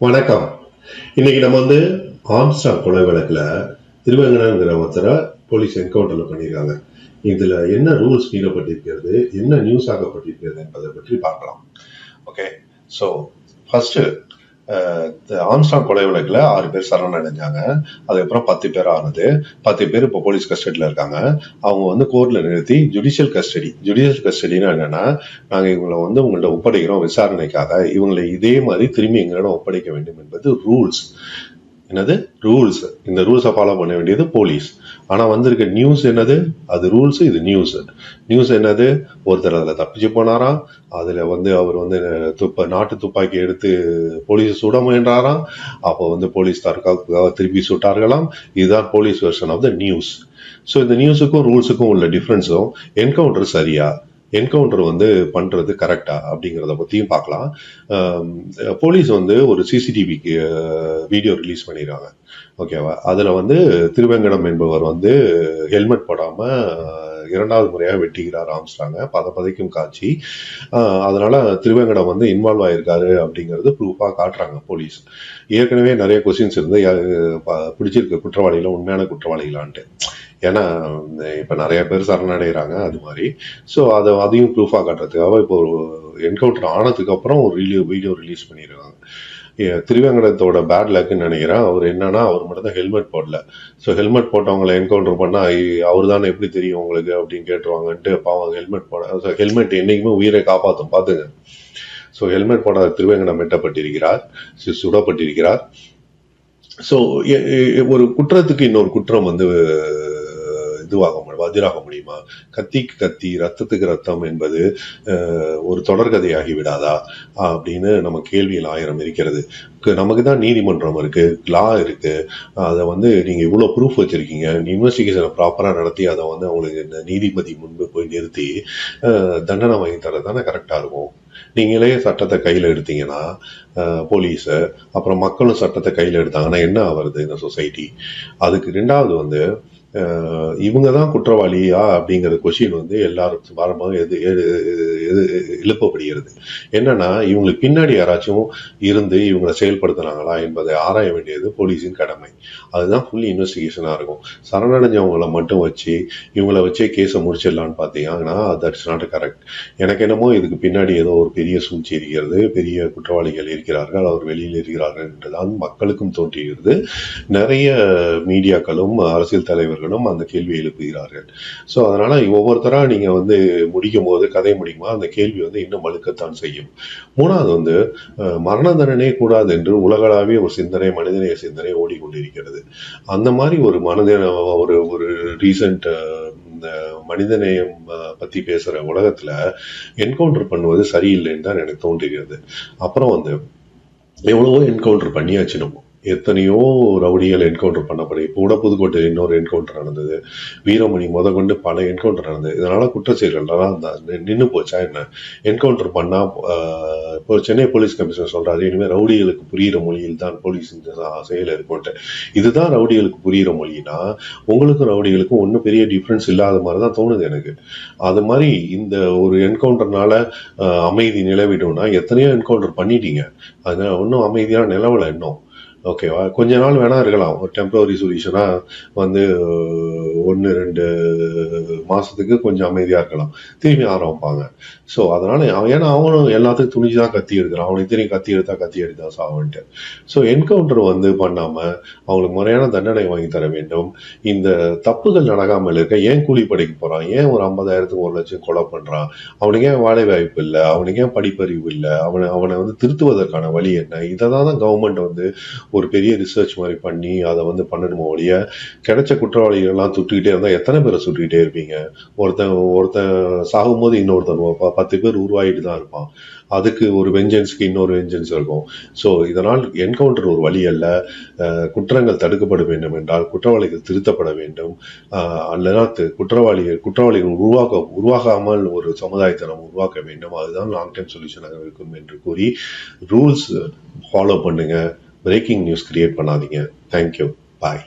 வணக்கம். இன்னைக்கு நம்ம ஆம்ஸ்டாங் கொலை வழக்குல திருவேங்கடங்கிற ஒருத்தரை போலீஸ் என்கவுண்டர்ல பண்ணியிருக்காங்க. இதுல என்ன ரூல்ஸ் மீறப்பட்டிருக்கிறது, என்ன நியூஸ் ஆகப்பட்டிருக்கிறது என்பதை பற்றி பார்க்கலாம். ஓகே, ஸோ ஃபர்ஸ்ட் ஆம்ஸ்டாங் கொலை வழக்குல 6 பேர் சரணடைஞ்சாங்க. அதுக்கப்புறம் 10 பேர் ஆனது. 10 பேர் இப்போ போலீஸ் கஸ்டடியில் இருக்காங்க. அவங்க கோர்ட்ல நிறுத்தி ஜுடிஷியல் கஸ்டடினா என்னன்னா, நாங்க இவங்களை உங்கள்ட்ட ஒப்படைக்கிறோம் விசாரணைக்காக, இவங்களை இதே மாதிரி திரும்பி எங்களிடம் ஒப்படைக்க வேண்டும் என்பது ரூல்ஸ். என்னது ரூல்ஸ்? இந்த ரூல்ஸை ஃபாலோ பண்ண வேண்டியது போலீஸ். ஆனா வந்திருக்க நியூஸ் என்னது? அது ரூல்ஸ், இது நியூஸ் என்னது? ஒருத்தர் அதுல தப்பிச்சு போனாராம். அதுல அவர் நாட்டு துப்பாக்கி எடுத்து போலீஸ் சுட முயன்றாராம். அப்போ போலீஸ் தற்காப்புக்காக திருப்பி சுட்டார்களாம். இதுதான் police version of the news. So இந்த நியூஸுக்கும் ரூல்ஸுக்கும் உள்ள டிஃபரன்ஸும், என்கவுண்டர் சரியா, என்கவுண்டர் பண்றது கரெக்டா அப்படிங்கிறத பத்தியும் பார்க்கலாம். போலீஸ் ஒரு சிசிடிவிக்கு வீடியோ ரிலீஸ் பண்ணிடுறாங்க. ஓகேவா? அதுல திருவேங்கடம் என்பவர் ஹெல்மெட் போடாம 2வது முறையாக வெட்டுகிறார் ஆம்ஸ்டாங்க. பதைக்கும் காட்சி. அதனால திருவேங்கடம் இன்வால்வ் ஆயிருக்காரு அப்படிங்கிறது ப்ரூஃபா காட்டுறாங்க போலீஸ். ஏற்கனவே நிறைய கொஸ்டின்ஸ் இருந்து பிடிச்சிருக்க குற்றவாளிகள் உண்மையான குற்றவாளிகளான்ட்டு. ஏன்னா இப்ப நிறைய பேர் சரணடைகிறாங்க அது மாதிரி. ஸோ அதையும் ப்ரூஃபா காட்டுறதுக்காக இப்போ என்கவுண்டர் ஆனதுக்கு அப்புறம் ஒரு வீடியோ ரிலீஸ் பண்ணிருக்காங்க. திருவேங்கடத்தோட பேட் லக்குன்னு நினைக்கிறேன். அவர் என்னன்னா, அவர் மட்டும் தான் ஹெல்மெட் போடல. ஸோ ஹெல்மெட் போட்டவங்களை என்கவுண்டர் பண்ணா அவர் தானே எப்படி தெரியும் உங்களுக்கு அப்படின்னு கேட்டுருவாங்கன்ட்டு பாவம் ஹெல்மெட் என்னைக்குமே உயிரை காப்பாற்றும், பாத்துங்க. ஸோ ஹெல்மெட் போடாத திருவேங்கடம் வெட்டப்பட்டிருக்கிறார், சுடப்பட்டிருக்கிறார். ஸோ ஒரு குற்றத்துக்கு இன்னொரு குற்றம் வதிராக முடியுமா? கத்திக்கு கத்தி, ரத்தத்துக்கு ரத்தம் என்பது ஒரு தொடர்கதையாகி விடாதா அப்படின்னு நம்ம கேள்வியில் 1000 இருக்கிறது. நமக்கு தான் நீதிமன்றம் இருக்கு, லா இருக்கு. அதை நீங்க இவ்வளவு ப்ரூஃப் வச்சிருக்கீங்க, இன்வெஸ்டிகேஷனை ப்ராப்பரா நடத்தி அதை அவங்களுக்கு இந்த நீதிபதி முன்பு போய் நிறுத்தி தண்டனை வாங்கி தரதானே கரெக்டா இருக்கும். நீங்களே சட்டத்தை கையில எடுத்தீங்கன்னா, போலீஸ் அப்புறம் மக்களும் சட்டத்தை கையில எடுத்தாங்கன்னா என்ன ஆகுறது இந்த சொசைட்டி? அதுக்கு 2வது இவங்க தான் குற்றவாளியா அப்படிங்கிற கொஸ்டின் எல்லாரும் வாரமாக எழுப்பப்படுகிறது. என்னன்னா, இவங்களுக்கு பின்னாடி யாராச்சும் இருந்து இவங்களை செயல்படுத்தினாங்களா என்பதை ஆராய வேண்டியது போலீஸின் கடமை. அதுதான் ஃபுல்லி இன்வெஸ்டிகேஷனா இருக்கும். சரணடைஞ்சவங்களை மட்டும் வச்சு இவங்களை வச்சே கேஸை முடிச்சிடலான்னு பார்த்தீங்கன்னா தட்ஸ் நாட் கரெக்ட். எனக்கு என்னமோ இதுக்கு பின்னாடி ஏதோ ஒரு பெரிய சூழ்ச்சி இருக்கிறது, பெரிய குற்றவாளிகள் இருக்கிறார்கள், அவர் வெளியில் இருக்கிறார்கள் என்றுதான் மக்களுக்கும் தோன்றுகிறது. நிறைய மீடியாக்களும் அரசியல் தலைவர்களும் அந்த கேள்வியை எழுப்புகிறார்கள். ஸோ அதனால ஒவ்வொருத்தரா நீங்க முடிக்கும் போது, கதை முடிக்குமா அந்த கேள்வி இன்னும் வலுக்கத்தான் செய்யும். 3வது மரண தண்டனை கூடாது என்று உலகளாவிய ஒரு சிந்தனை, மனிதநேய சிந்தனை ஓடிக்கொண்டிருக்கிறது. அந்த மாதிரி ஒரு ரீசன்ட் இந்த மனிதநேயம் பத்தி பேசுற உலகத்துல என்கவுண்டர் பண்ணுவது சரியில்லைன்னு தான் எனக்கு தோன்றுகிறது. அப்புறம் எவ்வளவோ என்கவுண்டர் பண்ணியாச்சு. நம்ம எத்தனையோ ரவுடிகள் என்கவுண்டர் பண்ணப்படும். இப்போ கூட புதுக்கோட்டையில் இன்னொரு என்கவுண்டர் நடந்தது, வீரமணி கொண்டு பல என்கவுண்டர் நடந்தது. இதனால குற்றச்செயல்கள்லாம் நின்று போச்சா என்ன? என்கவுண்டர் பண்ணா இப்போ சென்னை போலீஸ் கமிஷனர் சொல்றாரு, இனிமேல் ரவுடிகளுக்கு புரியுற மொழியில் தான் போலீஸ் செயல் இருக்கும்ட்டு. இதுதான் ரவுடிகளுக்கு புரியுற மொழினா, உங்களுக்கும் ரவுடிகளுக்கும் ஒன்றும் பெரிய டிஃபரன்ஸ் இல்லாத மாதிரி தான் தோணுது எனக்கு. அது மாதிரி இந்த ஒரு என்கவுண்டர்னால அமைதி நிலவிடும்னா, எத்தனையோ என்கவுண்டர் பண்ணிட்டீங்க, அதனால ஒன்றும் அமைதியான நிலவலை இன்னும். ஓகேவா? கொஞ்ச நாள் வேணா இருக்கலாம், ஒரு டெம்பரரி சொல்யூஷனா 1-2 மாசத்துக்கு கொஞ்சம் அமைதியா இருக்கலாம், திரும்பி ஆரம்பிப்பாங்க. ஸோ அதனால ஏன்னா அவனும் எல்லாத்துக்கும் துணிச்சுதான் கத்தி எடுக்கிறான், அவனுக்கு தெரியும் கத்தி எடுத்தா சாவன்ட்டு. ஸோ என்கவுண்டர் பண்ணாம அவங்களுக்கு முறையான தண்டனை வாங்கி தர வேண்டும். இந்த தப்புகள் நடக்காமல் இருக்க ஏன் கூலிப்படைக்கு போறான்? ஏன் ஒரு 50,000க்கு 1 லட்சம் கொலை பண்றான்? அவனுக்கு ஏன் வேலை வாய்ப்பு இல்லை? அவனுக்கு ஏன் படிப்பறிவு இல்லை? அவனை திருத்துவதற்கான வழி என்ன? இதை தான் கவர்மெண்ட் ஒரு பெரிய ரிசர்ச் மாதிரி பண்ணி அதை பண்ணணுமோ ஒழிய, கிடைச்ச குற்றவாளிகள் எல்லாம் சுட்டுக்கிட்டே இருந்தா எத்தனை பேரை சுட்டுக்கிட்டே இருப்பீங்க? ஒருத்தன் சாகும்போது இன்னொருத்தன் 10 பேர் உருவாகிட்டு தான் இருப்பான். அதுக்கு ஒரு வெஞ்சன்ஸ்க்கு இன்னொரு வெஞ்சன்ஸ் இருக்கும். ஸோ இதனால் என்கவுண்டர் ஒரு வழி அல்ல. குற்றங்கள் தடுக்கப்பட வேண்டும் என்றால் குற்றவாளிகள் திருத்தப்பட வேண்டும். அல்லனா குற்றவாளிகள் உருவாகாமல் ஒரு சமுதாயத்தை நம்ம உருவாக்க வேண்டும். அதுதான் லாங் டைம் சொல்யூஷனாக இருக்கும் என்று கூறி, ரூல்ஸ் ஃபாலோ பண்ணுங்க, பிரேக்கிங் நியூஸ் கிரியேட் பண்ணாதீங்க. தேங்க்யூ, பாய்.